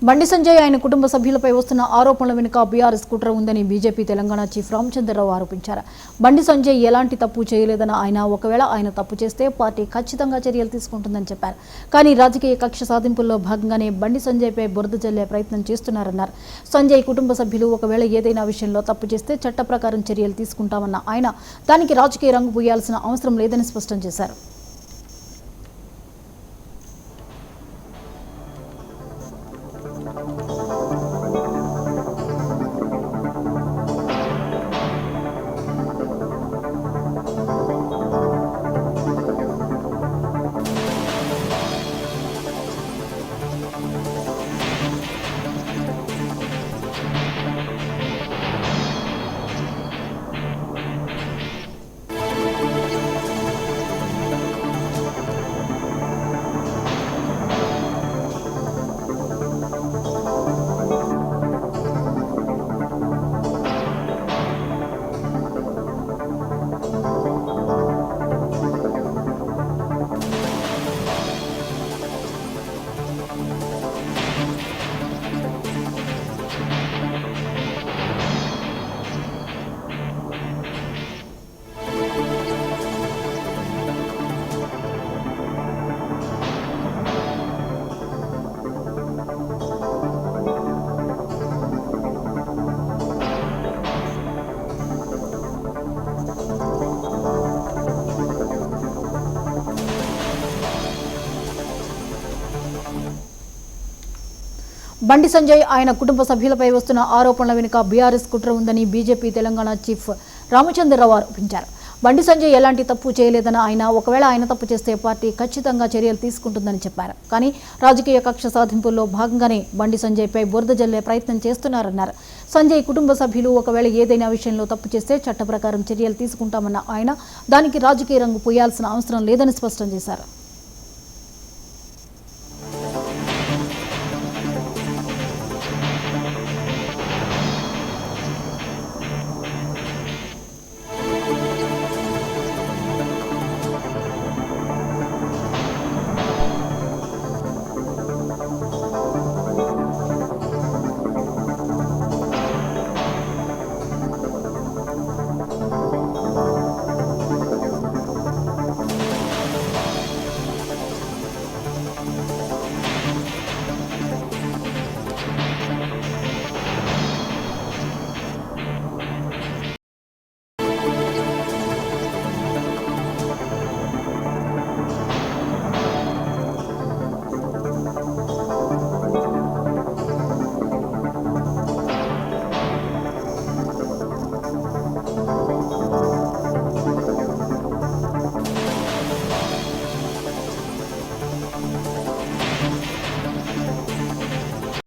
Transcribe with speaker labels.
Speaker 1: బండి సంజయ్ ఆయన కుటుంబ సభ్యులపై వస్తున్న ఆరోపణల వెనుక బీఆర్ఎస్ కుట్ర ఉందని బీజేపీ తెలంగాణ చీఫ్ రామచంద్రరావు ఆరోపించారు. బండి సంజయ్ ఎలాంటి తప్పు చేయలేదని ఒకవేళ ఆయన తప్పు చేస్తే పార్టీ ఖచ్చితంగా చర్యలు తీసుకుంటుందని చెప్పారు. కానీ రాజకీయ కక్ష సాధింపుల్లో భాగంగానే బండి సంజయ్పై బురద జల్లే ప్రయత్నం చేస్తున్నారన్నారు. సంజయ్ కుటుంబ సభ్యులు ఒకవేళ ఏదైనా విషయంలో తప్పు చేస్తే చట్ట ప్రకారం చర్యలు తీసుకుంటామన్న ఆయన దానికి రాజకీయ రంగు పూయాల్సిన అవసరం లేదని స్పష్టం చేశారు. బండి సంజయ్ ఆయన కుటుంబ సభ్యులపై వస్తున్న ఆరోపణల వెనుక బీఆర్ఎస్ కుట్ర ఉందని బీజేపీ తెలంగాణ చీఫ్ రామచంద్రరావు ఆరోపించారు. బండి సంజయ్ ఎలాంటి తప్పు చేయలేదని ఒకవేళ ఆయన తప్పు చేస్తే పార్టీ ఖచ్చితంగా చర్యలు తీసుకుంటుందని చెప్పారు. కానీ రాజకీయ కక్ష సాధింపుల్లో భాగంగానే బండి సంజయ్పై బురద జల్లే ప్రయత్నం చేస్తున్నారన్నారు. సంజయ్ కుటుంబ సభ్యులు ఒకవేళ ఏదైనా విషయంలో తప్పు చేస్తే చట్ట ప్రకారం చర్యలు తీసుకుంటామన్న ఆయన దానికి రాజకీయ రంగు పూయాల్సిన అవసరం లేదని స్పష్టం చేశారు.